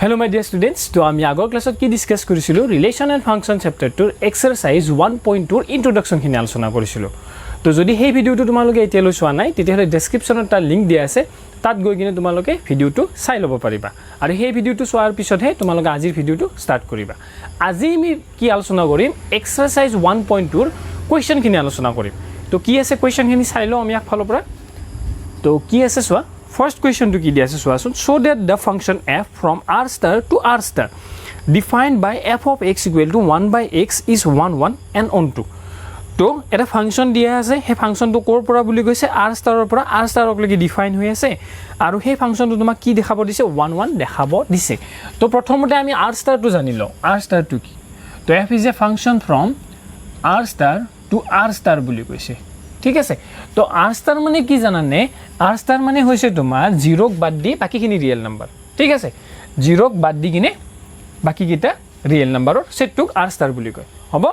Hello my dear students, to আমি আগৰ ক্লাছত কি ডিসকাস কৰিছিলো ৰিলেশন এন্ড ফাংশন চ্যাপ্টাৰটোৰ এক্সাৰসাইজ 1.2 ইন্ট্ৰোডাকশন খিনি আলোচনা কৰিছিলো তো যদি এই ভিডিওটো তোমালোকে এতিয়ালৈ চোৱা নাই তেতিয়াহলে ডেসক্ৰিপচনত তাৰ লিংক দিয়া আছে তাত গৈ কিনে তোমালোকে ভিডিওটো চাই ল'ব পাৰিবা আৰু এই ভিডিওটো চোৱাৰ পিছতহে তোমালোকে আজিৰ ভিডিওটো ষ্টাৰ্ট কৰিবা আজি আমি কি আলোচনা কৰিম এক্সাৰসাইজ 1.2 ৰ কোৱেশ্চন খিনি আলোচনা কৰিম তো কি আছে কোৱেশ্চন খিনি চাই লও আমি আগফালৰ পৰা তো কি আছে চোৱা First question to ki diya ase suasun show that the function f from r star to r star defined by f of x equal to 1 by x is 1 1 and on 2 to eta function diya ase he function to kor pora buli goise r star or pora r star ok lagi define hoye ase aru he function to toma ki dekhabo dise 1 1 dekhabo dise to prothomote ami r star to janilo r star to ki to f is a function from r star to r star buli goise ঠিক আছে তো r star মানে কি জানানে r star মানে হইছে তোমার 0 ক বাদ দি বাকিখিনি রিয়েল নাম্বার ঠিক আছে 0 ক বাদ দি কিনে বাকি কিটা রিয়েল নাম্বাৰৰ সেটটুক r স্টার বুলি কয় হ'ব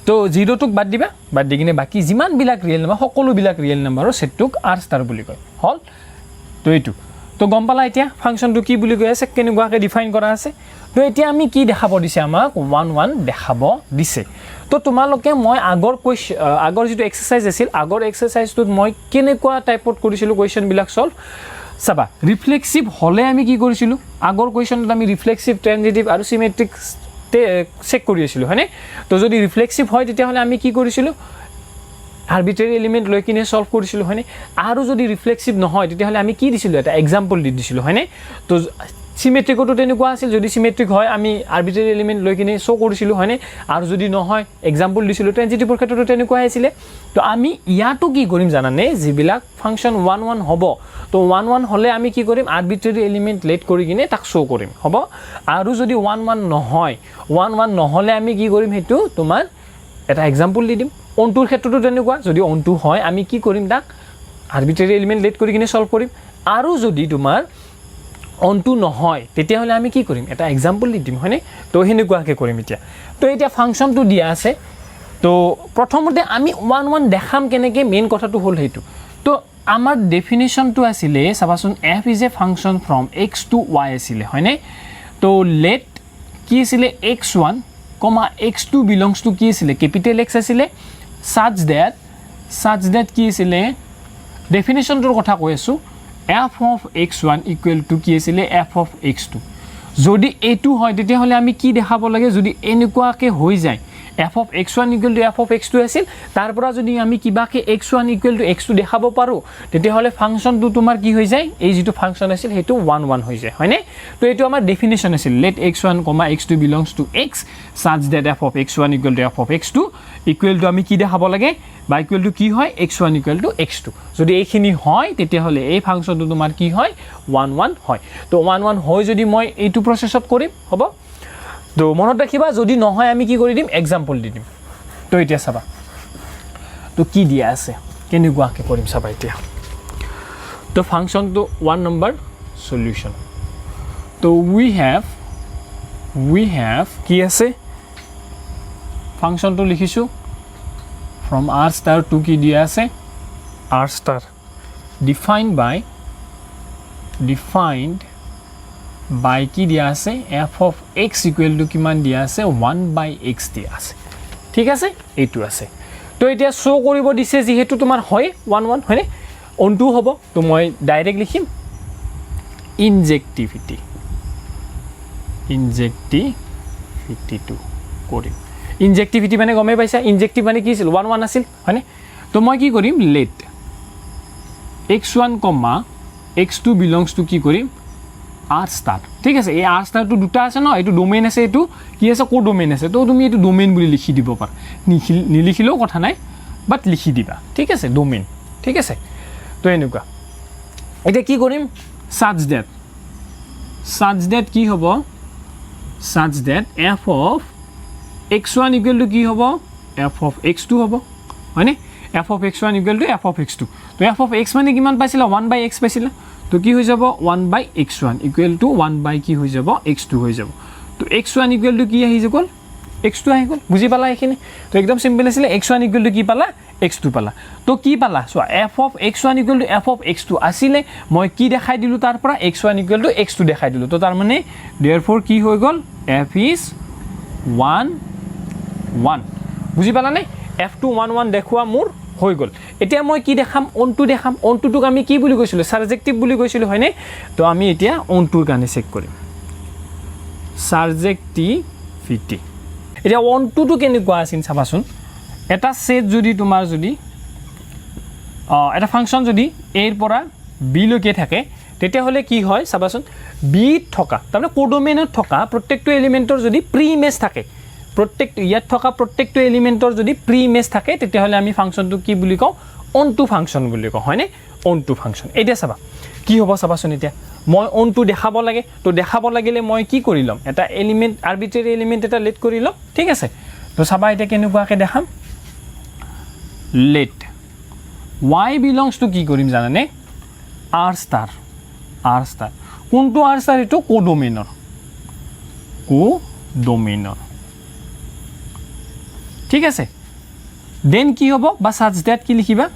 তো 0 টুক বাদ দিবা বাদ দি কিনে বাকি জিমান বিলাক রিয়েল নাম্বার সকলো বিলাক রিয়েল নাম্বাৰৰ সেটটুক r স্টার বুলি কয় হল তো এইটো তো গম পালা এতিয়া ফাংশনটো কি বুলি কয় আছে কেনেকুৱাকে ডিফাইন কৰা আছে তো এতিয়া আমি কি দেখাব দিছে আমাক 1 1 দেখাব দিছে তো তোমালোকে মই আগৰ যেটো এক্সাৰসাইজ আছিল আগৰ এক্সাৰসাইজটোত মই কেনেকুৱা টাইপত কৰিছিলো কোৱেশ্চন বিলাক সলভ চাবা ৰিফ্লেক্সিভ হলে আমি কি কৰিছিলো আগৰ কোৱেশ্চনত আমি ৰিফ্লেক্সিভ ট্ৰানজিটিভ আৰু সিমেট্ৰিক চেক কৰি আছিলো হয়নে তো যদি ৰিফ্লেক্সিভ হয় তেতিয়া হলে আমি কি কৰিছিলো আৰবিট্ৰাৰি এলিমেন্ট লৈ কিনে সলভ কৰিছিলো হয়নে আৰু যদি রিফ্লেক্সিভ নহয় তেতিয়া হলে আমি কি দিছিলো এটা এক্সাম্পল দি দিছিলো হয়নে তো সিমেট্রিকটো তেনেকুৱা আছিল যদি সিমেট্ৰিক হয় আমি আৰবিট্ৰাৰি এলিমেন্ট লৈ কিনে শো কৰিছিলো হয়নে আৰু যদি নহয় এক্সাম্পল দিছিলো ট্ৰানজিটিভৰ ক্ষেত্ৰটো তেনেকুৱা আছিল তো আমি ইয়াটো কি কৰিম জানানে যিবিলাক ফাংশন 1 1 হ'ব তো 1 1 হলে আমি কি কৰিম আৰবিট্ৰাৰি এলিমেন্ট লেট কৰি কিনে তাক শো কৰিম হ'ব আৰু যদি 1 1 নহয় 1 1 নহলে আমি কি কৰিম হেতু তোমাৰ এটা এক্সাম্পল দি দিম অনটোৰ ক্ষেত্ৰটো তেনেকুৱা যদি অনটো হয় আমি কি কৰিম তাক আৰবিট্ৰাৰি এলিমেন্ট লেট কৰি কিনে সলভ কৰিম আৰু যদি তোমাৰ অনটো নহয় তেতিয়া হলে আমি কি কৰিম এটা এক্সাম্পল দি দিম হয়নে তো হেনেকুৱাকে কৰিম এতিয়া তো এতিয়া ফাংশনটো দিয়া আছে তো প্ৰথমতে আমি 1 1 দেখাম কেনেকে মেইন কথাটো হল হেতু তো আমাৰ ডেফিনিশনটো আছিল সাবাসন f is a function from x to y আছিল হয়নে তো লেট কি আছিল x1, x2 belongs to কি আছিল capital X আছিল such that কি আছিল ডেফিনিশনটোৰ কথা কৈ আছো f of x1 equal to কি আছিল f of x2 যদি a2 হয় তেতিয়া হলে আমি কি দেখাব লাগে যদি এনেকুৱাকে হৈ যায় f of x1 equal to f of x2 আছিল তাৰ পৰা যদি আমি কিবাকে x1 equal to x2 দেখাব পাৰো তেতিয়া হলে ফাংশনটো তোমাৰ কি হৈ যায় এই যেটো ফাংশন আছিল হেতু 1 1 হৈ যায় হয়নে তো এটো আমাৰ ডেফিনিশন আছিল let x1, x2 belongs to x such that f of x1 equal to f of x2 equal to আমি কি দেখাব লাগে বা equal to কি হয় x1 equal to x2 যদি এইখিনি হয় তেতিয়া হলে এই ফাংশনটো তোমাৰ কি হয় 1 1 হয় তো 1 1 হয় যদি মই এইটো প্ৰসেসত কৰিম হ'ব তো মনত ৰাখিবা যদি নহয় আমি কি কৰি দিম এক্সাম্পল দি দিম তো এতিয়া চাবা তো কি দিয়া আছে কেনেকুৱাকে কৰিম চাবা এতিয়া তো ফাংশন তো 1 নম্বৰ সলিউশন তো we have কি আছে ফাংশন তো লিখিছো from r star to কি দিয়া আছে r star defined by কি দিয়া আছে f of x equal to কিমান দিয়া আছে 1 by x দিয়া আছে ঠিক আছে এইটো আছে তো এতিয়া শো কৰিব দিছে যেহেতু তোমাৰ হয় 1 1 হয়নে অনটো হ'ব তো মই ডাইৰেক্ট লিখিম ইনজেক্টিভিটি টু কৰিম ইনজেক্টিভিটি মানে গমে পাইছা ইনজেক্টিভ মানে কি আছিল 1 1 আছিল হয়নে তো মই কি কৰিম late x1, x2 belongs to কি কৰিম r star ঠিক আছে এই r star টো দুটা আছে ন এটো ডোমেইন আছে এটো কি আছে কো ডোমেইন আছে তো তুমি এটো ডোমেইন বুলি লিখি দিব পাৰ নিলিখিলেও কথা নাই বাট লিখি দিবা ঠিক আছে ডোমেইন ঠিক আছে তো এনেকুৱা এটা কি কৰিম such that কি হ'ব such that f of x1 equal to কি হ'ব f of x2 হ'ব হয়নে f of x1 equal to f of x2 তো f of x মানে কিমান পাইছিলা 1 by x পাইছিলা তো কি হৈ যাব 1 by x1 equal to 1 by কি হৈ যাব x2 হৈ যাব তো x1 equal to কি আহি যাব x2 আহি গ'ল বুজি পালা এইখিনি তো একদম সিম্পল আছিল x1 ইকুৱেল টু কি পালা x2 পালা তো কি পালা so f of x1 equal to f of x2 আছিল মই কি দেখাই দিলো তাৰ পৰা x1 ইকুৱেল টু x2 দেখাই দিলো তো তাৰ মানে therefore কি হৈ গ'ল f is 1 1 বুজি পালা নে f2 1 1 দেখুৱা মোৰ হৈ গ'ল এতিয়া মই কি দেখাম on2 দেখাম on2 টুক আমি কি বুলি কৈছিলো সাবজেক্টিভ বুলি কৈছিলো হয়নে তো আমি এতিয়া on2 ৰ কাৰণে চেক কৰিম সাবজেক্টিভিটি এতিয়া on2 টু কেনেকুৱা আছিল চাবাচোন এটা সেট যদি তোমাৰ যদি এটা ফাংশন যদি a ৰ পৰা b লৈকে থাকে তেতিয়া হলে কি হয় চাবাচোন b থকা তাৰমানে কোডোমেইনত থকা প্ৰত্যেকটো এলিমেন্টৰ যদি প্ৰি ইমেজ থাকে প্ৰত্যেক ইয়াত থকা প্ৰত্যেকটো এলিমেন্টৰ যদি প্ৰি ইমেজ থাকে তেতিয়া হলে আমি ফাংশনটো কি বুলি কওঁ on2 ফাংশন বুলি কওঁ হয়নে on2 ফাংশন এতিয়া চাবা কি হ'ব চাবাচোন এতিয়া মই on2 দেখাব লাগে তো দেখাব লাগিলে মই কি কৰিলম এটা এলিমেন্ট আৰবিট্ৰাৰি এলিমেন্ট এটা লেট কৰিলম ঠিক আছে তো চাবা এটা কেনেকুৱাকে দেখাম লেট y belongs to কি কৰিম জানানে r star কোনটো r star এটো কোডোমেইনৰ ঠিক আছে দেন কি হ'ব বা such that কি লিখিবা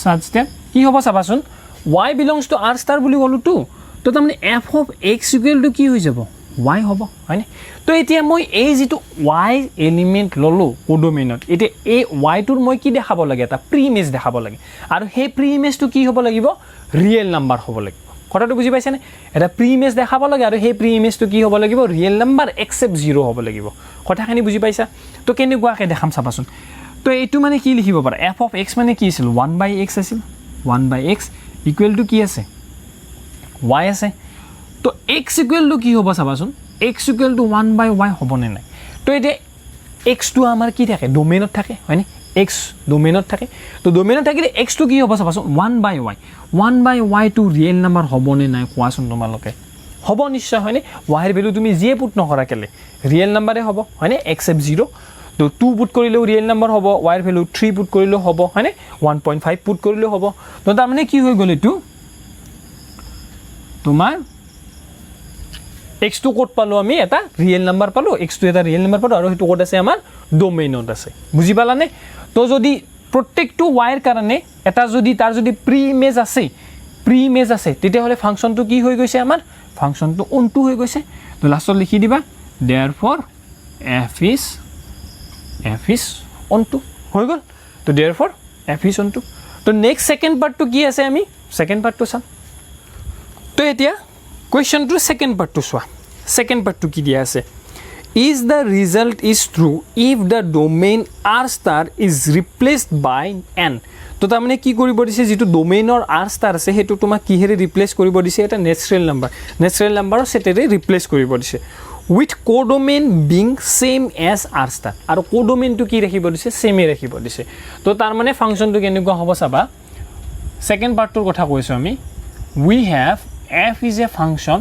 such that কি হ'ব চাবাচোন y belongs to r star বুলি কলো তো তাৰমানে f of x equal to কি হৈ যাব y হ'ব হয়নে তো এতিয়া মই এই যেটো y এলিমেন্ট ললো কোডোমেইনত এতিয়া এই y টোৰ মই কি দেখাব লাগে এটা প্ৰি ইমেজ দেখাব লাগে আৰু সেই প্ৰি ইমেজটো কি হ'ব লাগিব ৰিয়েল নাম্বাৰ হ'ব লাগিব কথাটো বুজি পাইছে নে এটা প্ৰি ইমেজ দেখাব লাগে আৰু সেই প্ৰি ইমেজটো কি হ'ব লাগিব ৰিয়েল নাম্বাৰ এক্সেপ্ট 0 হ'ব লাগিব কথাখিনি বুজি পাইছা তো কেনেকুৱাকে দেখাম চাবাচোন তো এইটো মানে কি লিখিব পাৰা f of x মানে কি আছিল 1/x আছিল 1/x ইকুৱেল টু কি আছে y আছে তো x ইকুৱেল টু কি হ'ব চাবাচোন x ইকুৱেল টু 1/y হ'বনে নাই তো এতিয়া x টো আমাৰ কি থাকে ডোমেইনত থাকে হয়নে x ডোমেইনত থাকে তো ডোমেইনত থাকিলে x টো কি হ'ব চাবাচোন 1/y টো ৰিয়েল নাম্বাৰ হ'বনে নাই কোৱাচোন তোমালোকে হ'ব নিশ্চয় হয়নে y এৰ ভ্যালু তুমি যিয়ে পুট নকৰা কেলে ৰিয়েল নাম্বাৰে হ'ব হয়নে এক্সেপ্ট 0 তো 2 পুট কৰিলেও ৰিয়েল নাম্বাৰ হ'ব y এৰ ভ্যালু 3 পুট কৰিলেও হ'ব হয়নে 1.5 পুট কৰিলেও হ'ব তো তাৰ মানে কি হৈ গ'ল এটো তোমাৰ x টো কোড পালো আমি এটা ৰিয়েল নাম্বাৰ পালো x টো এটা ৰিয়েল নাম্বাৰ পালো আৰু হেতু কোড আছে আমাৰ ডোমেইনত আছে বুজি পালানে তো যদি প্ৰত্যেকটো y এৰ কাৰণে এটা যদি তাৰ যদি প্ৰি ইমেজ আছে তেতিয়া হলে ফাংশনটো কি হৈ গৈছে আমাৰ ফাংশনটো on2 হৈ গৈছে তো লাষ্টত লিখি দিবা therefore f is on2 হৈ গল তো therefore f is on2 তো নেক্সট সেকেন্ড পাৰ্টটো কি আছে আমি সেকেন্ড পাৰ্টটো চাম তো এতিয়া কোৱেশ্চনটো সেকেন্ড পাৰ্টটো চোৱা সেকেন্ড পাৰ্টটো কি দিয়া আছে is the result is true if the domain r star is replaced by n তো তাৰমানে কি কৰিব দিছে যেটো ডোমেইনৰ r star আছে হেতু তোমাক কিহেৰে ৰিপ্লেস কৰিব দিছে এটা নেচাৰেল নাম্বাৰৰ সেটেৰে ৰিপ্লেস কৰিব দিছে with codomain being same as r star আৰু codomainটো কি ৰাখিব দিছে সেমে ৰাখিব দিছে তো তাৰ মানে ফাংশনটো কেনেকুৱা হ'ব চাবা সেকেন্ড পাৰ্টৰ কথা কৈছো আমি we have f is a function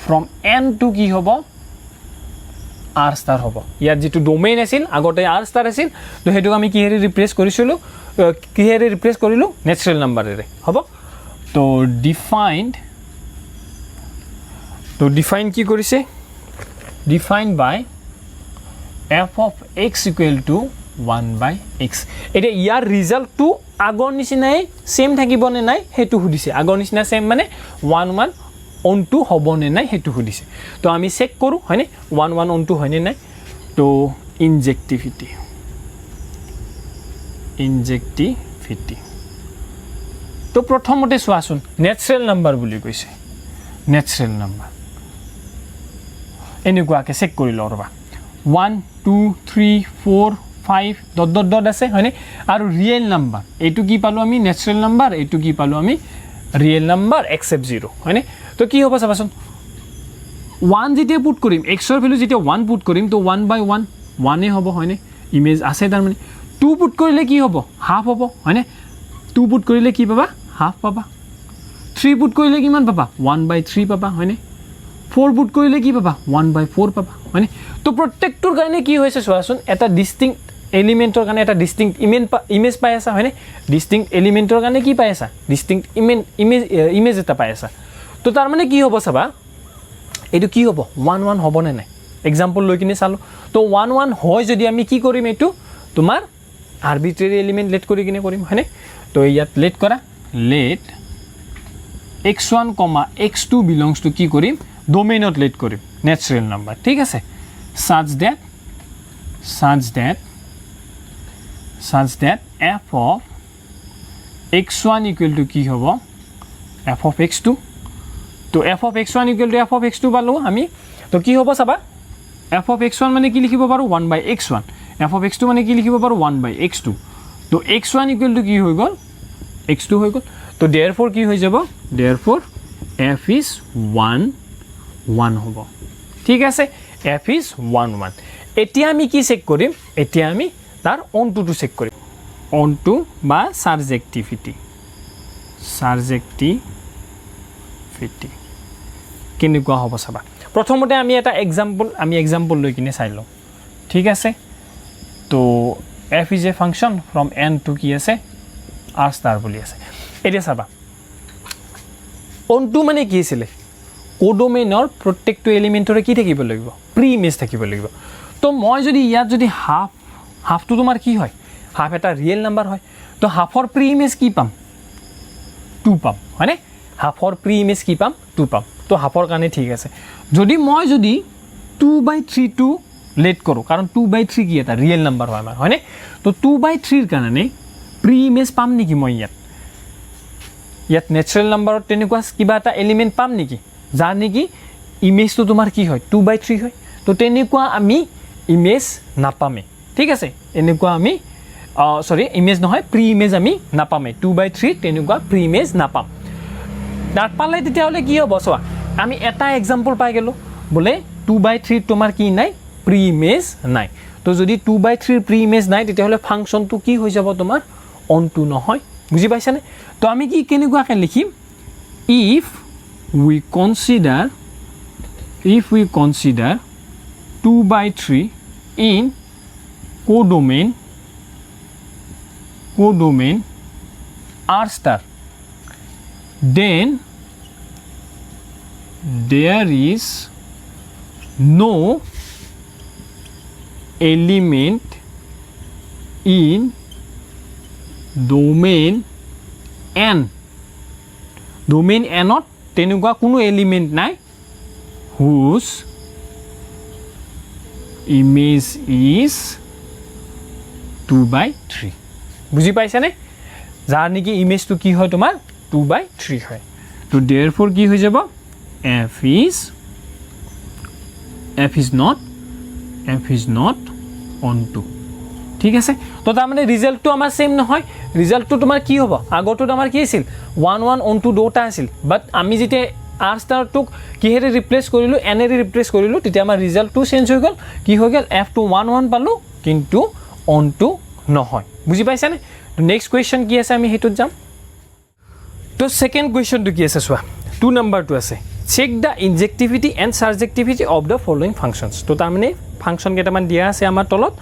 from n to কি হ'ব r star হ'ব ইয়াত যেটো ডোমেইন আছিল আগতে r star আছিল তো হেতু আমি কিহেৰে ৰিপ্লেস কৰিছিলো কিহেৰে ৰিপ্লেস কৰিলো নেচাৰেল নাম্বাৰেৰে হ'ব তো ডিফাইন কি কৰিছে define by f of x equal to 1/x এটা ইয়াৰ ৰিজাল্টটো আগৰ নিচিনাই সেম থাকিব নে নাই হেতু সুধিছে আগৰ নিচিনা সেম মানে 1 1 on2 হ'বনে নাই হেতু সুধিছে তো আমি চেক কৰো হয়নে 1 1 on2 হয়নে নাই তো ইনজেক্টিভিটি তো প্ৰথমতে চোৱাচোন নেচাৰেল নাম্বাৰ বুলি কৈছে নেচাৰেল নাম্বাৰ এনেকুৱাকে চেক কৰি লও ৰবা 1 2 3 4 5 ডট আছে হয়নে আৰু ৰিয়েল নাম্বাৰ এটো কি পালো আমি নেচাৰেল নাম্বাৰ এটো কি পালো আমি ৰিয়েল নাম্বাৰ এক্সেপ্ট 0 হয়নে তো কি হ'ব চাবাচোন 1 যেতিয়া পুট কৰিম x ৰ ভ্যালু যেতিয়া 1 পুট কৰিম তো 1/1 1 এ হ'ব হয়নে ইমেজ আছে তাৰ মানে 2 পুট কৰিলে কি হ'ব হাফ হ'ব হয়নে 2 পুট কৰিলে কি পাবা হাফ পাবা 3 পুট কৰিলে কিমান পাবা 1/3 পাবা হয়নে 4 পুট কৰিলে কি পাবা 1/4 পাবা হয়নে তো প্ৰত্যেকটোৰ কাৰণে কি হৈছে চোৱাচোন এটা ডিস্টিংক্ট এলিমেন্টৰ কাৰণে এটা ডিস্টিংক্ট ইমেজ পাই আছে হয়নে ডিস্টিংক্ট এলিমেন্টৰ কাৰণে কি পাই আছে ডিস্টিংক্ট ইমেজ এটা পাই আছে তো তাৰ মানে কি হ'ব চাবা এটো কি হ'ব 1 1 হ'বনে নাই এক্সাম্পল লৈ কিনে চালোঁ তো 1 1 হয় যদি আমি কি কৰিম এইটো তোমাৰ আৰ্বিট্ৰেৰী এলিমেণ্ট লেট কৰি কিনে কৰিম হয়নে তো ইয়াত লেট কৰা late x1, x2 belongs to কি কৰিম ডোমেইনত লেট কৰিম নেচাৰেল নাম্বাৰ ঠিক আছে such that f of x1 equal to কি হ'ব f of x2 তো f of x1 equal to f of x2 পালো আমি তো কি হ'ব চাবা f of x1 মানে কি লিখিব পাৰো 1 by x1 f of x2 মানে কি লিখিব পাৰো 1 by x2 তো x1 equal to কি হৈ গ'ল x2 হৈ গ'ল তো therefore কি হৈ যাব therefore f is 1 1 হ'ব ঠিক আছে f is 1 1 এতিয়া আমি কি চেক কৰিম এতিয়া আমি তাৰ onto to চেক কৰিম onto বা surjectivity কেনেকুৱা হ'ব চাবা প্ৰথমতে আমি এটা এক্সাম্পল লৈ কিনে চাই লওঁ ঠিক আছে তো f is a function from n to কি আছে r star বুলি আছে এতিয়া চাবা onto মানে কি আছিল কোডোমেইনৰ প্ৰত্যেকটো এলিমেন্টৰে কি থাকিব লাগিব প্ৰি ইমেজ থাকিব লাগিব তো মই যদি ইয়াত যদি হাফটো তোমাৰ কি হয় হাফ এটা ৰিয়েল নাম্বাৰ হয় তো হাফৰ প্ৰি ইমেজ কি পাম 2 পাম হয়নে হাফৰ প্ৰি ইমেজ কি পাম 2 পাম তো হাফৰ কাৰণে ঠিক আছে যদি মই যদি 2/3 টো লেট কৰো কাৰণ 2/3 কি এটা ৰিয়েল নাম্বাৰ হয় আমাৰ হয়নে তো 2/3 ৰ কাৰণে প্ৰি ইমেজ পাম নেকি মই ইয়াত নেচাৰেল নাম্বাৰত তেনেকুৱা কিবা এটা এলিমেন্ট পাম নেকি যাৰ নেকি ইমেজটো তোমাৰ কি হয় 2/3 হয় তো তেনেকুৱা আমি ইমেজ নাপামে ঠিক আছে এনেকুৱা আমি সৰি ইমেজ নহয় প্ৰি ইমেজ আমি নাপামে 2/3 তেনেকুৱা প্ৰি ইমেজ নাপাম তাত পালে তেতিয়াহলে কি হ'ব চোৱা আমি এটা এক্সাম্পল পাই গেলো বলে 2/3 তোমাৰ কি নাই প্ৰি ইমেজ নাই তো যদি 2/3 প্ৰি ইমেজ নাই তেতিয়াহলে ফাংচনটো কি হৈ যাব তোমাৰ onto নহয় বুজি পাইছানে তো আমি কি কেনেকুৱাকে লিখিম if we consider 2/3 in codomain r star then there is no element in domain n ত তেনেকুৱা কোনো এলিমেন্ট নাই whose image is 2/3 বুজি পাইছানে যাৰ নেকি ইমেজটো কি হয় তোমাৰ 2/3 হয় তো therefore কি হৈ যাব f is not onto ঠিক আছে তো তাৰ মানে ৰিজাল্টটো আমাৰ সেম নহয় ৰিজাল্টটো তোমাৰ কি হ'ব আগতো আমাৰ কি আছিল 1 1 onto দুটা আছিল বাট আমি যেতে r star টুক কিহেৰে ৰিপ্লেস কৰিলো n এৰে ৰিপ্লেস কৰিলো তেতিয়া আমাৰ ৰিজাল্টটো চেঞ্জ হৈ গ'ল কি হৈ গ'ল f to 1 1 পালো কিন্তু onto নহয় বুজি পাইছানে তো নেক্সট কোৱেশ্চন কি আছে আমি হেতুত যাম তো সেকেন্ড কোৱেশ্চনটো কি আছে চোৱা 2 নম্বৰটো আছে check the injectivity and subjectivity of the following functions তো তাৰ মানে ফাংশন কেইটামান দিয়া আছে আমাৰ তলত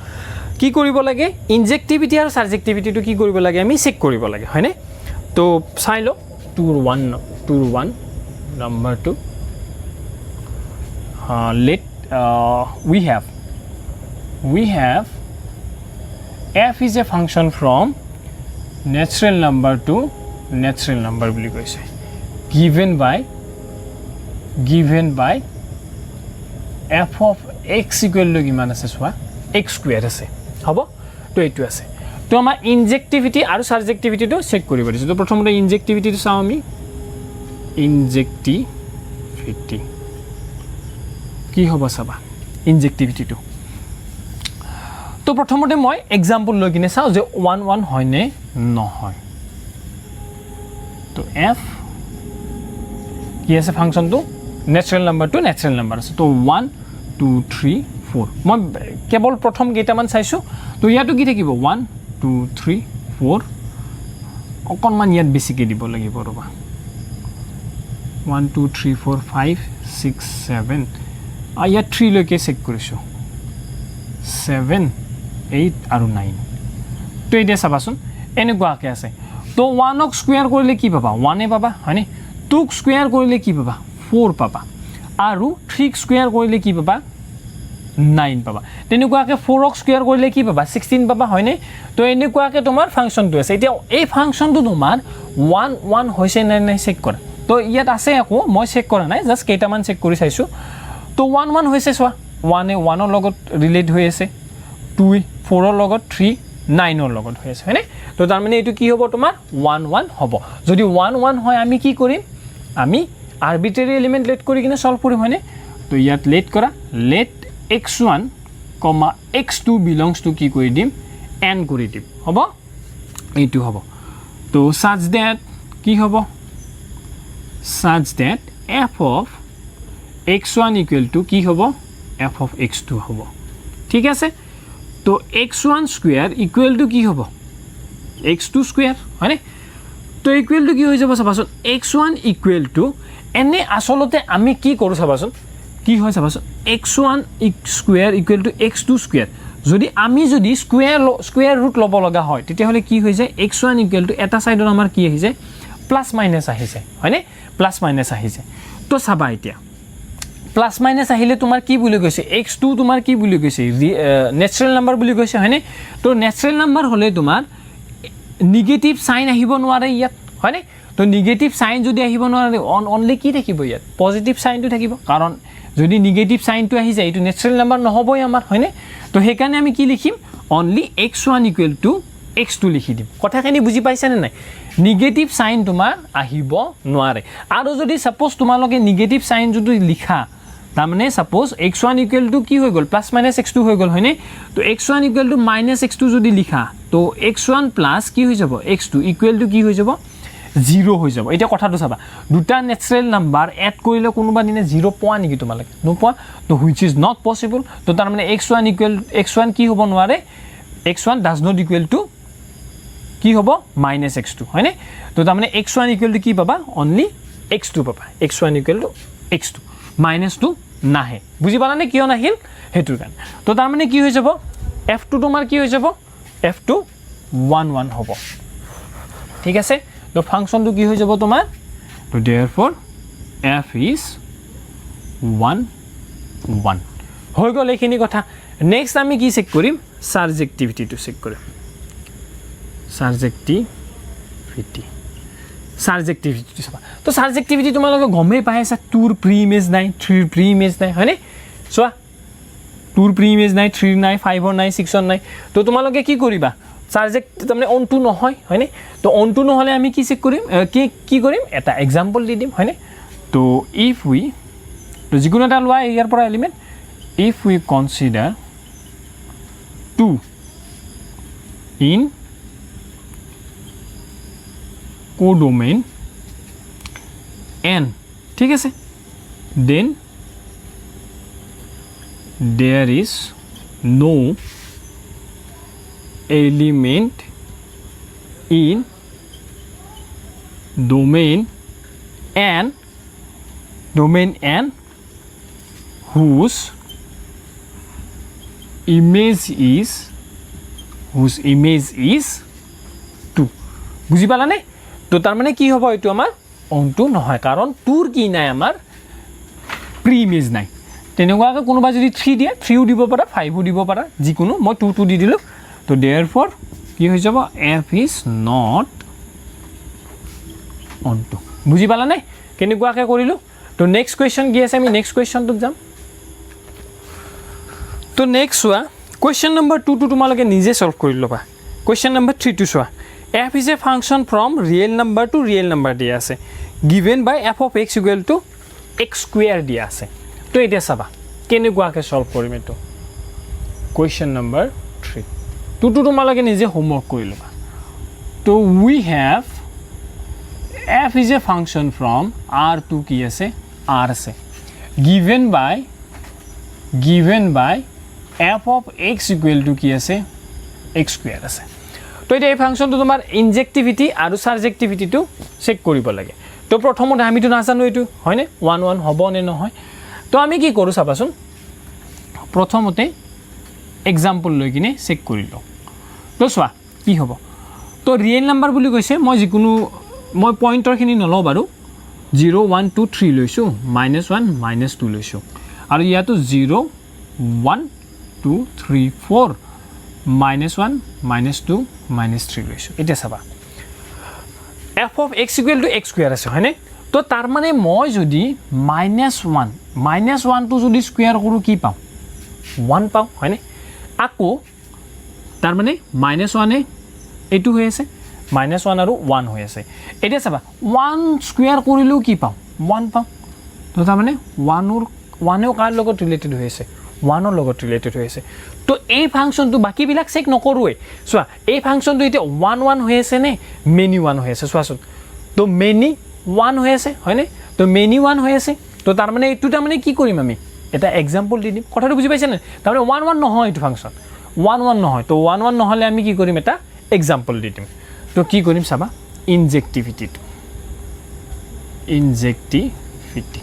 কি কৰিব লাগে ইনজেক্টিভিটি আৰু সাবজেক্টিভিটিটো কি কৰিব লাগে আমি চেক কৰিব লাগে হয়নে তো চাই লো 2 1 number 2 let we have f is a function from natural number to natural number বুলি কৈছে given by f of x equal to কিমান আছে চোৱা x square আছে হ'ব তো এইটো আছে তো আমাৰ ইনজেক্টিভিটি আৰু সাবজেক্টিভিটিটো চেক কৰিব দিছে তো প্ৰথমতে ইনজেক্টিভিটিটো চাও আমি ইনজেক্টিভিটি কি হ'ব চাবা ইনজেক্টিভিটিটো তো প্ৰথমতে মই এক্সাম্পল লৈ কিনে চাও যে 1 1 হয় নে নহয় তো f কি আছে ফাংশনটো ন্যাচাৰাল নাম্বাৰ টু ন্যাচাৰাল নাম্বাৰ আছে তো 1 2 3 4 মই কেৱল প্ৰথম কেইটামান চাইছো তো ইয়াটো কি থাকিব 1 2 3 4 অকনমান ইয়াত বেছিকে দিব লাগিব ৰবা 1 2 3 4 5 6 7 ইয়াত 3 লৈকে চেক কৰিছো 7 8 আৰু 9 তো এতিয়া চাবাচোন এনেকুৱাকে আছে তো 1 ক স্কয়াৰ কৰিলে কি পাবা 1 এ পাবা হয়নে 2 ক স্কয়াৰ কৰিলে কি পাবা 4 পাবা আৰু 3 ক স্কয়াৰ কৰিলে কি পাবা 9 পাবা তেনেকুৱাকৈ 4ক স্কয়াৰ কৰিলে কি পাবা 16 পাবা হয়নে তো এনেকুৱাকৈ তোমাৰ ফাংচনটো আছে এতিয়া এই ফাংচনটো তোমাৰ 1 1 হৈছে নে নাই চেক কৰা তো ইয়াত আছে আকৌ মই চেক কৰা নাই জাস্ট কেইটামান চেক কৰি চাইছো তো 1 1 হৈছে চোৱা 1 এ 1 ৰ লগত ৰিলেট হৈ আছে 2 4 ৰ লগত 3 9 ৰ লগত হৈ আছে হয়নে তো তাৰ মানে এইটো কি হ'ব তোমাৰ 1 1 হ'ব যদি 1 1 হয় আমি কি কৰিম আমি আৰবিট্ৰাৰি এলিমেন্ট লেট কৰি কিনে সলভ কৰিম হয়নে তো ইয়াত লেট কৰা late x1, x2 belongs to কি কৰি দিম n কৰি দিম হ'ব এইটো হ'ব তো such that কি হ'ব such that f of x1 equal to কি হ'ব f of x2 হ'ব ঠিক আছে তো x1 square equal to কি হ'ব x2 square হয়নে তো equal to কি হৈ যাব চাবাচোন x1 equal to এনে আসলতে আমি কি কৰো চাবাচোন কি হয় চাবাচোন x1 square equal to x2 square যদি আমি যদি স্কয়ার রুট লব লগা হয় তেতিয়া হলে কি হৈ যায় x1 ইকুয়াল টু এটা সাইডৰ আমাৰ কি আহি যায় প্লাস মাইনাস আহি যায় হয়নে প্লাস মাইনাস আহি যায় তো চাবা এতিয়া প্লাস মাইনাস আহিলে তোমাৰ কি বুলি কৈছে x2 তোমাৰ কি বুলি কৈছে ন্যাচাৰাল নাম্বাৰ বুলি কৈছে হয়নে তো ন্যাচাৰাল নাম্বাৰ হলে তোমাৰ নিগেটিভ সাইন আহিব নোৱাৰে ইয়াত হয়নে তো নিগেটিভ সাইন যদি আহিব নোৱাৰে অনলি কি থাকিব ইয়াত পজিটিভ সাইনটো থাকিব কাৰণ যদি নিগেটিভ সাইনটো আহি যায় এটো ন্যাচাৰাল নাম্বাৰ নহবই আমাৰ হয়নে তো হেকানে আমি কি লিখিম only x1 equal to x2 লিখি দিম কথাখিনি বুজি পাইছানে নাই নিগেটিভ সাইন তোমাৰ আহিব নোৱাৰে আৰু যদি সাপোজ তোমালোকে নিগেটিভ সাইন যদি লিখা তাৰ মানে সাপোজ x1 ইকুৱেল টু কি হৈ গল প্লাস মাইনাস x2 হৈ গল হয়নে তো x1 equal to minus x2 যদি লিখা তো x1 প্লাস কি হৈ যাব x2 ইকুৱেল টু কি হৈ যাব 0 হৈ যাব এটা কথাটো চাবা দুটা ন্যাচাৰাল নাম্বাৰ এড কৰিলে কোনোবা দিনে 0 পোৱা নেকি তোমালোকে নোপোৱা তো হুইচ ইজ নট পসিবল তো তাৰ মানে x1 কি হ'ব নোৱাৰে x1 does not equal to কি হ'ব মাইনাস x2 হয়নে তো তাৰ মানে x1 ইকুৱেল টু কি পাবা অনলি x2 পাবা x1 equal to x2 minus 2 নাহে বুজি পালানে কিয় নাহিল হেতুৰ কাৰণে তো তাৰ মানে কি হৈ যাব f2 তোমাৰ কি হৈ যাব f2 1 1 হ'ব ঠিক আছে তো ফাংশন তো কি হৈ যাব তোমাৰ তো therefore f is 1 1 হৈ গল এইখিনি কথা নেক্সট আমি কি চেক কৰিম সাবজেক্টিভিটি তো চেক কৰিম সাবজেক্টিভিটি চাবা তো সাবজেক্টিভিটি তোমালোকে গমে পাইছা 2 ৰ প্ৰি ইমেজ নাই 3 ৰ প্ৰি ইমেজ নাই হয়নে চোৱা 2 ৰ প্ৰি ইমেজ নাই 3 নাই 5 ৰ নাই 6 ৰ নাই তো তোমালোকে কি কৰিবা সাবজেক্ট তাৰমানে অন টু নহয় হয়নে তো অন টু নহলে আমি কি চেক কৰিম কি কৰিম এটা एग्जांपल দি দিম হয়নে তো ইফ উই তো যিকোনো এটা লোৱা ইয়াৰ পৰা element if we consider 2 in codomain n ঠিক আছে then there is no element in domain n whose image is 2 বুজি পালানে তো তাৰ মানে কি হ'ব এটো আমাৰ অনটো নহয় কাৰণ 2 ৰ কি নাই আমাৰ প্ৰি ইমেজ নাই তেনেকুৱাকৈ কোনোবা যদি 3 দিয়ে 3 ও দিব পাৰা 5 ও দিব পাৰা যিকোনো মই 2 2 দি দিলো তো therefore কি হৈ যাব f is not onto বুজি পালা নাই কেনেকুৱাকৈ কৰিলো তো নেক্সট কোৱেশ্চন কি আছে আমি নেক্সট কোৱেশ্চনটো যাম তো নেক্সট চোৱা কোৱেশ্চন নম্বৰ 2 টো তোমালোকে নিজে সলভ কৰি লবা কোৱেশ্চন নম্বৰ 3 টো চোৱা f is a function from real number to real number দিয়া আছে given by f of x equal to x square দিয়া আছে তো এটা চাবা কেনেকুৱাকৈ সলভ কৰিম এটো কোৱেশ্চন নম্বৰ 3 to তোমালোকে নিজে হোমৱৰ্ক কৰি লবা তো we have f is a function from r to কি আছে r আছে given by f of x equal to কি আছে x square আছে তো এই ফাংশনটো তোমাৰ ইনজেক্টিভিটি আৰু সাবজেক্টিভিটিটো চেক কৰিব লাগে তো প্ৰথমতে আমিটো নাজানো এটো হয়নে 1 1 হ'ব নে নহয় তো আমি কি কৰো চাবাচোন প্ৰথমতে एग्जांपल লৈ কিনে চেক কৰি লও তো চোৱা কি হ'ব তো ৰিয়েল নাম্বাৰ বুলি কৈছে মই যিকোনো মই পইণ্টৰখিনি নলও বাৰু 0 1 2 3 লৈছো -1 -2 লৈছো আৰু ইয়াতো 0 1 2 3 4 -1 -2 -3 লৈছোঁ এতিয়া চাবা f of x equal to x square আছে হয়নে তো তাৰ মানে মই যদি -1 টো যদি স্কয়াৰ কৰো কি পাম 1 পাম হয়নে আকৌ তাৰ মানে -1 এ এটো হৈ আছে -1 আৰু 1 হৈ আছে এতিয়া চাবা 1 স্কয়াৰ কৰিলেও কি পাম 1 পাম তো তাৰ মানে 1 ৰ কাৰ লগত ৰিলেটেড হৈ আছে 1 ৰ লগত ৰিলেটেড হৈ আছে তো এই ফাংচনটো বাকি বিলাক চেক নকৰোৱে চোৱা এই ফাংচনটো এতিয়া 1 1 হৈ আছে নে মেনি 1 হৈ আছে চোৱাচোন তো মেনি 1 হৈ আছে হয়নে তো মেনি 1 হৈ আছে তো তাৰ মানে এটো তাৰ মানে কি কৰিম আমি এটা এক্সাম্পল দি দিম কথাটো বুজি পাইছা নে তাৰ মানে 1 1 নহয় এটো ফাংচন 1 1 নহয় তো 1 1 নহলে আমি কি কৰিম এটা এক্সাম্পল দি দিম তো কি কৰিম চাবা ইনজেক্টিভিটি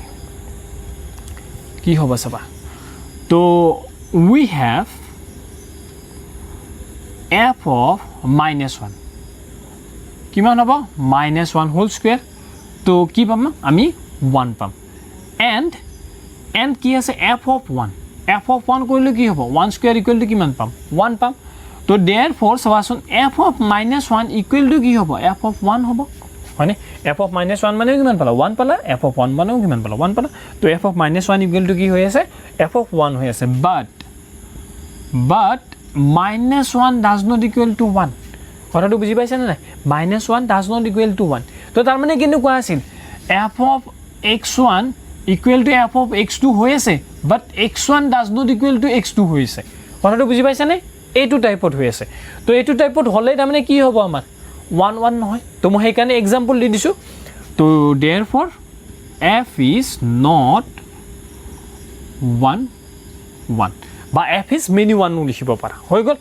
কি হ'ব চাবা তো we have f of -1 কিমান হ'ব -1 হোল স্কয়াৰ তো কি পাম আমি 1 পাম and কি আছে f of 1 কৰিলে কি হ'ব 1 স্কয়াৰ ইকুৱেল টু কিমান পাম 1 পাম তো therefore চাবাচোন f of -1 ইকুৱেল টু কি হ'ব f of 1 হ'ব হয়নে f of -1 মানে কিমান পালা 1 পালা f of 1 মানে কিমান পালা 1 পালা তো f of -1 ইকুৱেল টু কি হৈ আছে f of 1 হৈ আছে but -1 does not equal to 1 কথাটো বুজি পাইছা নে নাই -1 does not equal to 1 তো তাৰ মানে কিন্তু কোৱা আছিল f of x1 equal to f of x2 হৈ আছে but x1 does not equal to x2 হৈ আছে কথাটো বুজি পাইছা নে এইটো টাইপত হৈ আছে তো এইটো টাইপত হলে তাৰ মানে কি হ'ব আমাৰ 1 1 নহয় তো মই সেই কাৰণে एग्जांपल দি দিছো তো therefore f is not 1 1 বা f is many 1 লিখিব পাৰা হৈ গল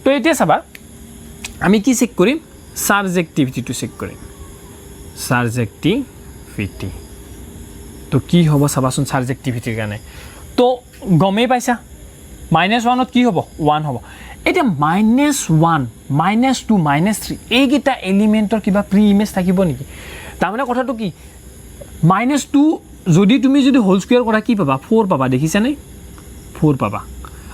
তো এতিয়া চাবা আমি কি চেক কৰিম সাবজেক্টিভিটি টু চেক কৰিম সাবজেক্টিভিটি তো কি হ'ব চাবাচোন সাবজেক্টিভিটিৰ কাৰণে তো গমে পাইছা -1 ত কি হ'ব 1 হ'ব এটা -1 -2 -3 এইগিটা এলিমেন্টৰ কিবা প্ৰি ইমেজ থাকিব নেকি তাৰ মানে কথাটো কি -2 যদি তুমি যদি হোল স্কয়াৰ কৰা কি পাবা 4 পাবা দেখিছা নে 4 পাবা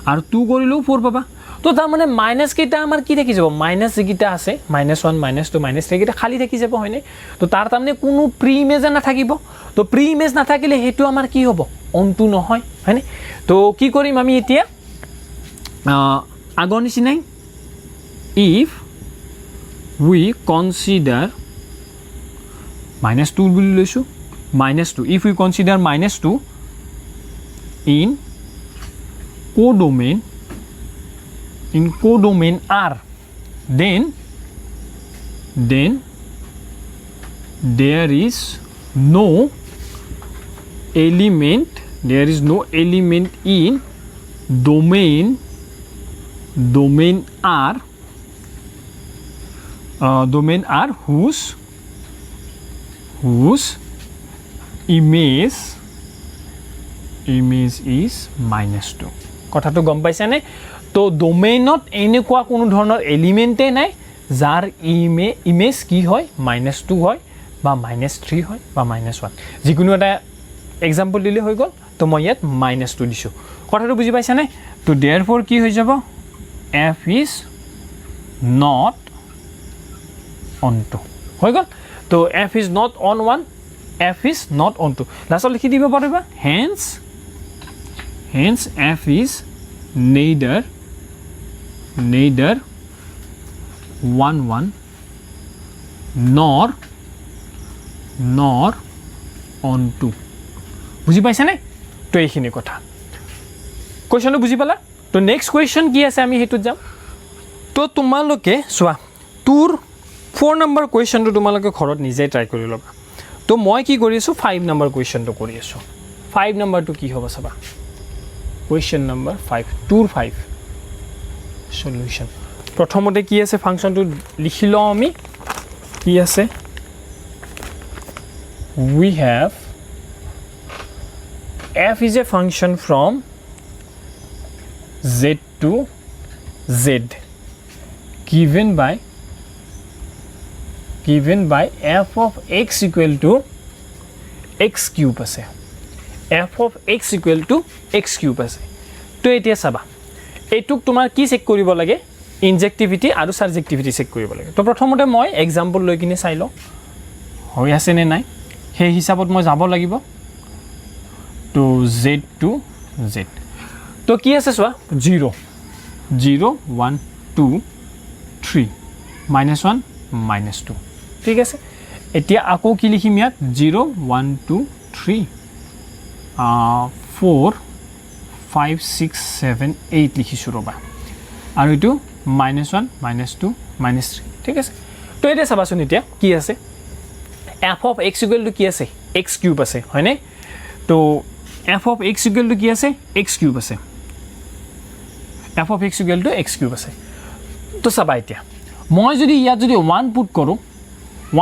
আৰু 2 কৰিলেও 4 পাবা তো তাৰ মানে মাইনাস কেইটা আমাৰ কি থাকি যাব মাইনাস যেগিটা আছে -1 -2 -3 কেইটা খালি থাকি যাব হয়নে তো তাৰ তাৰমানে কোনো প্ৰি ইমেজ না থাকিব তো প্ৰি ইমেজ না থাকিলে হেতু আমাৰ কি হ'ব অনটো নহয় হয়নে তো কি কৰিম আমি এতিয়া আগৰ নিচিনাই if we consider -2 বুলি লৈছো -2 if we consider -2 in codomain R then there is no element in domain R whose image is -2 কথাটো গম পাইছা নে তো ডোমেইনত এনেকুৱা কোনো ধৰণৰ এলিমেন্টে নাই যাৰ ইমেজ কি হয় -2 হয় বা -3 হয় বা -1 যিকোনো এটা এক্সাম্পল দিলে হৈ গল তো মই ইয়াত -2 দিছো কথাটো বুজি পাইছা নে তো therefore কি হৈ যাব f is not on 2 হৈ গল তো f is not on 1 f is not on 2 লাষ্টত লিখি দিব পাৰিবা hence f is neither 1 1 nor on 2 বুজি পাইছা নে তো এইখিনি কথা কোৱেশ্চনটো বুজি পালা তো নেক্সট কোৱেশ্চন কি আছে আমি হেতুত যাম তো তোমালোকে সোৱা তোৰ 4 নম্বৰ কোৱেশ্চনটো তোমালোকে ঘৰত নিজে ট্ৰাই কৰি লবা তো মই কি কৰি আছো 5 নম্বৰ কোৱেশ্চনটো কৰি আছো 5 নম্বৰটো কি হ'ব চাবা কোৱেশ্চন নম্বৰ 5 tour 5 সলিউশন প্ৰথমতে কি আছে ফাংচনটো লিখি লও আমি কি আছে we have f is a function from z to z given by f of x equal to x cube আছে f of x equal to x cube আছে তো এতিয়া চাবা এইটুক তোমাৰ কি চেক কৰিব লাগে ইনজেক্টিভিটি আৰু সাবজেক্টিভিটি চেক কৰিব লাগে তো প্ৰথমতে মই এক্সাম্পল লৈ কিনে চাই লওঁ হৈ আছে নে নাই সেই হিচাপত মই যাব লাগিব তো z to z তো কি আছে চোৱা 0 0 1 2 3 -1 -2 ঠিক আছে এতিয়া আকৌ কি লিখিম ইয়াত 0 1 2 3 4 5 6 7 8 লিখিছো ৰবা আৰু এটো -1 -2 -3 ঠিক আছে তো এটা চাবাচোন এতিয়া কি আছে f of x equal to কি আছে x cube আছে হয়নে তো f of x equal to কি আছে x cube আছে f of x equal to x cube আছে তো চাবা এতিয়া মই যদি ইয়াত যদি 1 পুট কৰো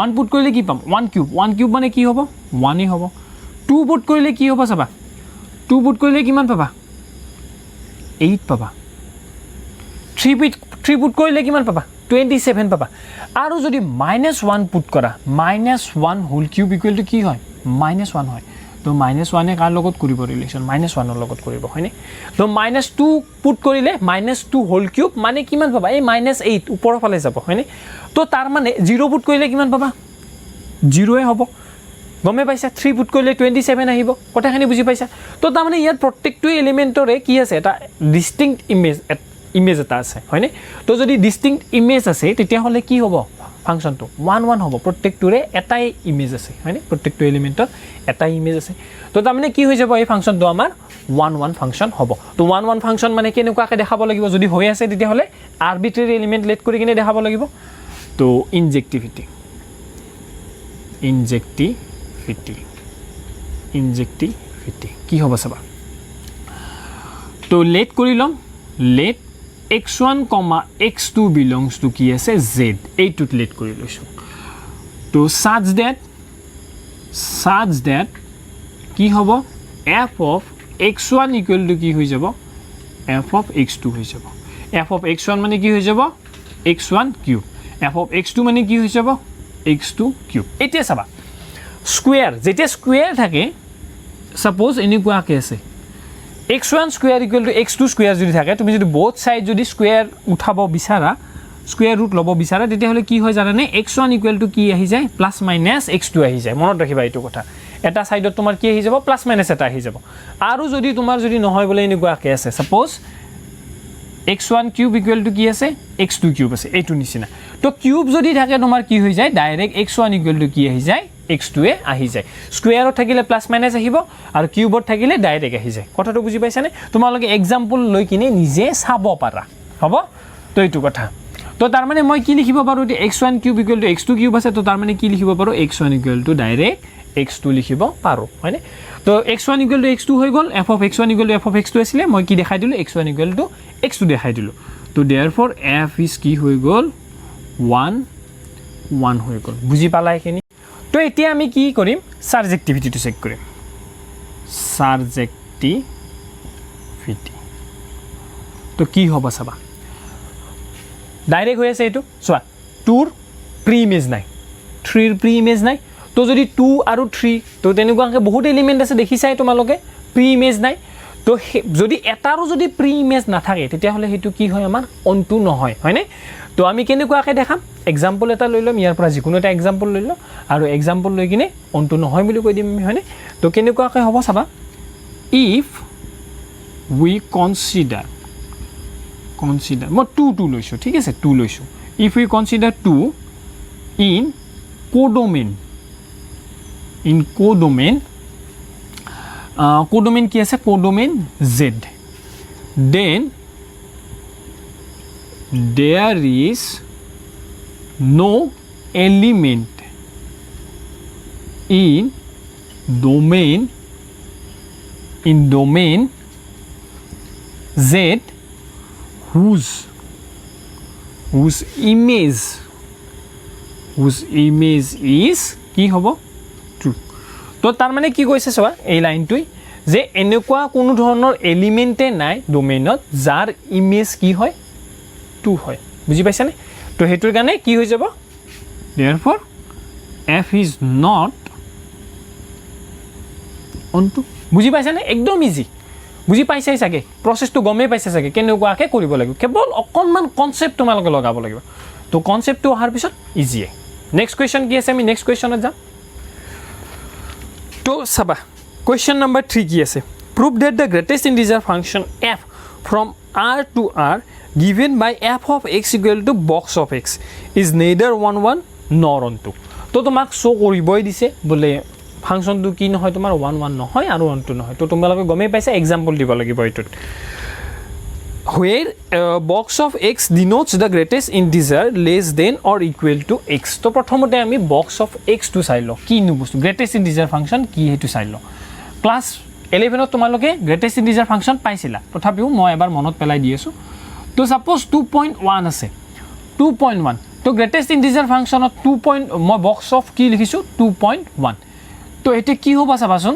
1 পুট কৰিলে কি পাম 1 কিউব মানে কি হ'ব 1 এ হ'ব 2 পুট কৰিলে কি হ'ব চাবা 2 পুট কৰিলে কিমান পাবা 8 পাবা 3 পুট কৰিলে কিমান পাবা 27 পাবা আৰু যদি -1 পুট কৰা -1 হোল কিউব ইকুৱেল টু কি হয় -1 হয় তো -1 এ কাৰ লগত কৰিব ৰিলেচন -1 ৰ লগত কৰিব হয়নে তো -2 পুট কৰিলে -2 হোল কিউব মানে কিমান পাবা এই -8 ওপৰৰ ফালে যাব হয়নে তো তাৰ মানে 0 পুট কৰিলে কিমান পাবা 0 এ হ'ব গমে পাইছা 3 পুট কৰিলে 27 আহিব কথাখিনি বুজি পাইছা তো তাৰ মানে ইয়াত প্ৰত্যেকটো এলিমেন্টৰে কি আছে এটা ডিস্টিংক্ট ইমেজ এটা আছে হয়নে তো যদি ডিস্টিংক্ট ইমেজ আছে তেতিয়া হলে কি হ'ব ফাংশনটো 1 1 হ'ব প্ৰত্যেকটোৰে এটাই ইমেজ আছে হয়নে প্ৰত্যেকটো এলিমেন্টৰ এটাই ইমেজ আছে তো তাৰ মানে কি হৈ যাব এই ফাংশনটো আমাৰ 1 1 ফাংশন হ'ব তো 1 1 ফাংশন মানে কেনেকুৱাকে দেখাব লাগিব যদি হৈ আছে তেতিয়া হলে আৰবিট্ৰাৰি এলিমেন্ট লেট কৰি কিনে দেখাব লাগিব তো ইনজেক্টিভিটি কি হ'ব চাবা তো লেট কৰি লম late x1, x2 belongs to কি আছে z এইটোত লেট কৰি লৈছো তো such that কি হ'ব f of x1 equal to কি হৈ যাব f of x2 হৈ যাব f of x1 মানে কি হৈ যাব x1 cube f of x2 মানে কি হৈ যাব x2 কিউব এতিয়া চাবা স্কয়াৰ যেতিয়া স্কয়াৰ থাকে সাপোজ এনেকুৱাকে আছে x1 square equal to x2 square যদি থাকে তুমি যদি both side যদি square উঠাব বিচাৰা square root লব বিচাৰা তেতিয়া হলে কি হয় জানানে x1 equal to কি আহি যায় প্লাস মাইনাস x2 আহি যায় মনত ৰাখিবা এইটো কথা এটা সাইডত তোমাৰ কি আহি যাব প্লাস মাইনাস এটা আহি যাব আৰু যদি তোমাৰ যদি নহয় বলে এনেকুৱাকে আছে suppose x1 cube equal to কি আছে x2 cube আছে এইটো নিচিনা তো কিউব যদি থাকে তোমাৰ কি হৈ যায় ডাইৰেক্ট x1 equal to কি আহি যায় x2 এ আহি যায় স্কয়াৰত থাকিলে প্লাস মাইনাস আহিব আৰু কিউবত থাকিলে ডাইৰেক্ট আহি যায় কথাটো বুজি পাইছানে তোমালোকে এক্সাম্পল লৈ কিনে নিজে চাব পাৰা হ'ব তো এইটো কথা তো তাৰ মানে মই কি লিখিব পাৰো এ x1 cube equal to x2 cube আছে তো তাৰ মানে কি লিখিব পাৰো x1 equal to direct x2 লিখিব পাৰো হয়নে তো x1 equal to x2 হৈ গল f of x1 equal to f of x2 আছিল মই কি দেখাই দিলো x1 equal to x2 দেখাই দিলো তো therefore f is কি হৈ গল 1 1 হৈ গল বুজি পালা এখিনি তো এতিয়া আমি কি কৰিম সাবজেক্টিভিটিটো চেক কৰিম সাবজেক্টিভিটি তো কি হ'ব চাবা ডাইৰেক্ট হৈ আছে এটো চোৱা 2 ৰ প্ৰি ইমেজ নাই 3 ৰ প্ৰি ইমেজ নাই তো যদি 2 আৰু 3 তো তেনেকুৱাকে বহুত এলিমেন্ট আছে দেখিছাই তোমালোকে প্ৰি ইমেজ নাই তো যদি এটাৰো যদি প্ৰি ইমেজ নাথাকে তেতিয়া হলে হেতু কি হয় আমাৰ অনটো নহয় হয়নে তো আমি কেনেকুৱাকে দেখাম এক্সাম্পল এটা লৈ লম ইয়াৰ পৰা যিকোনো এটা এক্সাম্পল লৈ লম আৰু এক্সাম্পল লৈ কিনে অনটো নহয় বুলি কৈ দিম হয়নে তো কেনেকুৱাকে হ'ব চাবা if we consider মই 2 লৈছো ঠিক আছে 2 লৈছো if we consider 2 in codomain কি আছে codomain z then there is no element in domain z whose image is কি হ'ব true তো তাৰ মানে কি কৈছে চোৱা এই লাইনটোই যে এনেকুৱা কোনো ধৰণৰ এলিমেন্টে নাই ডোমেইনত যাৰ ইমেজ কি হয় 2 হয় বুজি পাইছানে তো হেতুৰ কাৰণে কি হৈ যাব therefore f is not onto বুজি পাইছানে একদম ইজি বুজি পাইছাই চাগে প্ৰচেছটো গমেই পাইছে চাগে কেনেকুৱাকৈ কৰিব লাগিব কেৱল অকণমান কনচেপ্ট তোমালোকে লগাব লাগিব তো কনচেপ্টটো অহাৰ পিছত ইজিয়ে নেক্সট কুৱেশ্যন কি আছে আমি নেক্সট কুৱেশ্যনত যাম তো চাবা কুৱেশ্যন নম্বৰ 3 কি আছে prove that the greatest integer function f from r to r given by f of x equal to box of x is neither 1 1 nor 1 2 তো তোমাক শো কৰিবই দিছে বলে ফাংশনটো কি নহয় তোমাৰ 1 1 নহয় আৰু 1 2 নহয় তো তোমালোকে গমেই পাইছা এক্সাম্পল দিব লাগিব এইটোত where box of x denotes the greatest integer less than or equal to x তো প্ৰথমতে আমি box of x টো চাই ল কি নো বস্তু greatest integer function কি হেতু চাই ল ক্লাস 11 ত তোমালোকে greatest integer function পাইছিলা তথাপিও মই এবাৰ মনত পেলাই দি আছো তো সাপোজ 2.1 আছে 2.1 তো greatest integer function of 2. মই box of কি লিখিছো 2.1 তো এতে কি হ'ব চাবাচোন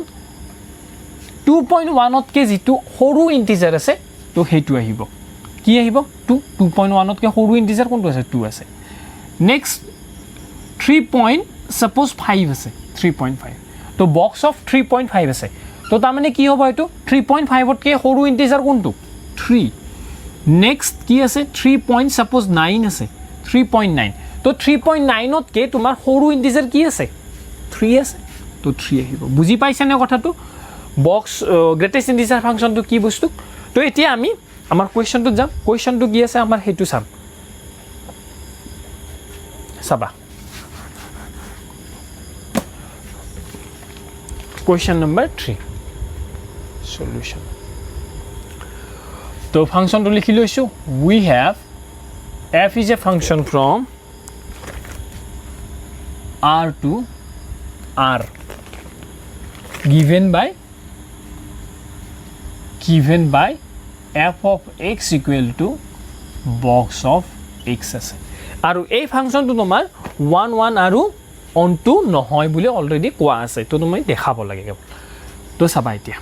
2.1 ত কে যেটো সৰু ইন্টিজাৰ আছে তো হেতু আহিব কি আহিব 2.1 ত কে সৰু ইন্টিজাৰ কোনটো আছে 2 আছে নেক্সট 3. suppose 5 আছে 3.5 তো box of 3.5 আছে তো তাৰ মানে কি হ'ব এটো 3.5 ত কে সৰু ইন্টিজাৰ কোনটো 3 নেক্সট কি আছে 3. suppose 9 আছে 3.9 তো 3.9 ত কে তোমাৰ সৰু ইন্টিজাৰ কি আছে 3 আছে তো 3 আহিব বুজি পাইছা নে কথাটো বক্স গ্ৰেটেষ্ট ইন্টিজাৰ ফাংশনটো কি বস্তু তো এতিয়া আমি আমাৰ কোৱেশ্চনটো যাম কোৱেশ্চনটো কি আছে আমাৰ হেতু চাম সাবা কোৱেশ্চন নম্বৰ 3 সলিউশন তো ফাংশনটো লিখি লৈছো we have f is a function from r to r given by f of x equal to box of x আছে আৰু এই ফাংশনটো তোমাৰ 1 1 আৰু on 2 নহয় বুলি অলৰেডি কোৱা আছে তো তুমি দেখাব লাগে তো চাবা এতিয়া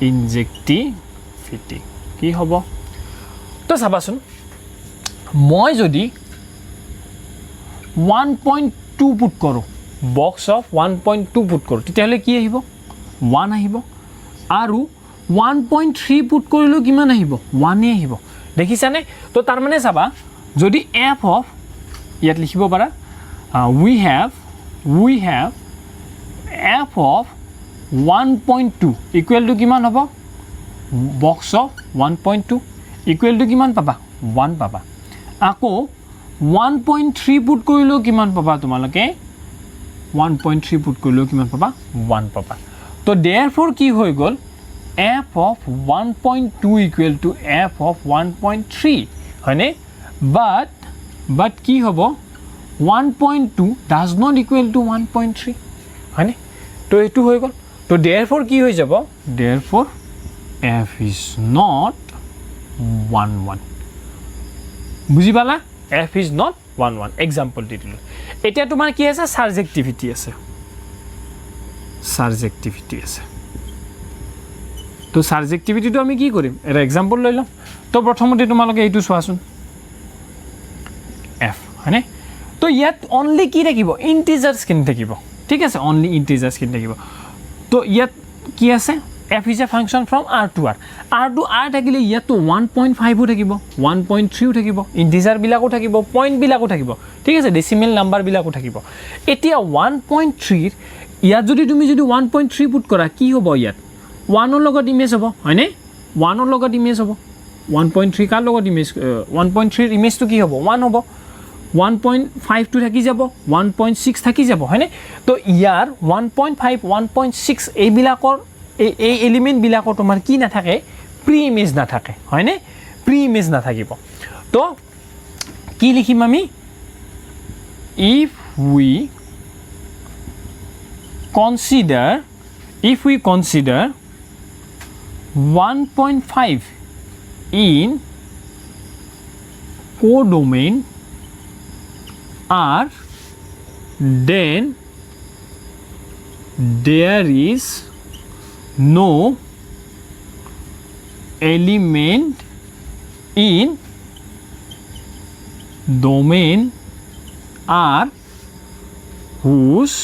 ইনজেক্টিভিটি কি হ'ব তো চাবাচোন মই যদি 1.2 পুট কৰো বক্স অফ 1.2 পুট কৰো তেতিয়াহলে কি আহিব 1 আহিব আৰু 1.3 পুট কৰিলো কিমান আহিব 1 এ আহিব দেখিছানে তো তাৰ মানে চাবা যদি f of ইয়াত লিখিব পাৰা we have f of 1.2 equal to কিমান হ'ব box of 1.2 equal to কিমান পাবা 1 পাবা আকৌ 1.3 পুট কৰিলো কিমান পাবা তোমালোকে 1.3 পুট কৰিলো কিমান পাবা 1 পাবা তো therefore কি হৈ গল f of 1.2 equal to f of 1.3 হয়নে but কি হ'ব 1.2 does not equal to 1.3 হয়নে তো এটো হৈ গল তো therefore কি হৈ যাব therefore f is not 1 1 বুজি পালা f is not 1 1 example দিলো এটা তোমাৰ কি আছে সাবজেক্টিভিটি আছে তো সাবজেক্টিভিটিটো আমি কি কৰিম এটা এক্সাম্পল লৈ লম তো প্ৰথমতে তোমালোকে এইটো চোৱাচোন f হয়নে তো ইয়াত অনলি কি থাকিব ইন্টিজাৰ্স কিন থাকিব ঠিক আছে অনলি ইন্টিজাৰ্স কিন থাকিব তো ইয়াত কি আছে f is a function from r to r থাকিলে ইয়াত 1.5 ও থাকিব 1.3 ও থাকিব ইন্টিজাৰ বিলাকো থাকিব পইণ্ট বিলাকো থাকিব ঠিক আছে ডেসিমেল নাম্বাৰ বিলাকো থাকিব এতিয়া 1.3 ইয়াত যদি তুমি 1.3 পুট কৰা কি হ'ব ইয়াত 1 ৰ লগত ইমেজ হ'ব হয়নে 1 ৰ লগত ইমেজ হ'ব 1.3 কাৰ লগত ইমেজ 1.3 ইমেজটো কি হ'ব 1 হ'ব 1.5 টো থাকি যাব 1.6 থাকি যাব হয়নে তো ইয়াৰ 1.5 1.6 এই বিলাকৰ এই এলিমেন্ট বিলাকৰ তোমাৰ কি না থাকে প্ৰি ইমেজ না থাকে হয়নে প্ৰি ইমেজ না থাকিব তো কি লিখিম আমি if we consider 1.5 in codomain R then there is no element in domain R whose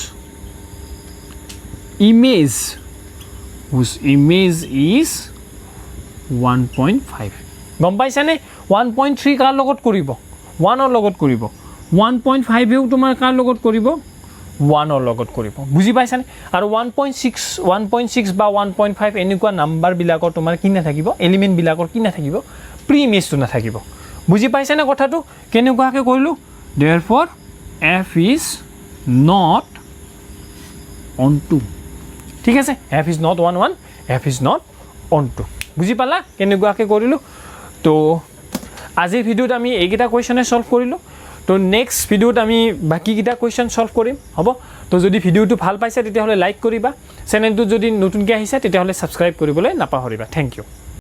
image হুজ ইমেজ ইজ 1.5 গম পাইছানে 1.3 কাৰ লগত কৰিব 1 ৰ লগত কৰিব 1.5 এও তোমাৰ কাৰ লগত কৰিব 1 ৰ লগত কৰিব বুজি পাইছানে আৰু 1.6 বা 1.5 এনেকুৱা নাম্বাৰ বিলাকৰ তোমাৰ কি নাথাকিব এলিমেন্ট বিলাকৰ কি নাথাকিব প্ৰি ইমেজটো নাথাকিব বুজি পাইছানে কথাটো কেনেকুৱাকে কৰিলো therefore f is not onto ঠিক আছে f is not 1 1 f is not onto বুজি পালা কেনেকুৱাকে কৰিলো তো আজিৰ ভিডিওত আমি এইকেইটা কোৱেশ্চনে সলভ কৰিলো তো নেক্সট ভিডিওত আমি বাকি কিটা কোৱেশ্চন সলভ কৰিম হ'ব তো যদি ভিডিওটো ভাল পাইছে তেতিয়া হলে লাইক কৰিবা চেনেলটো যদি নতুনকৈ আহিছে তেতিয়া হলে সাবস্ক্ৰাইব কৰিবলৈ নাপাহৰিবা থ্যাংক ইউ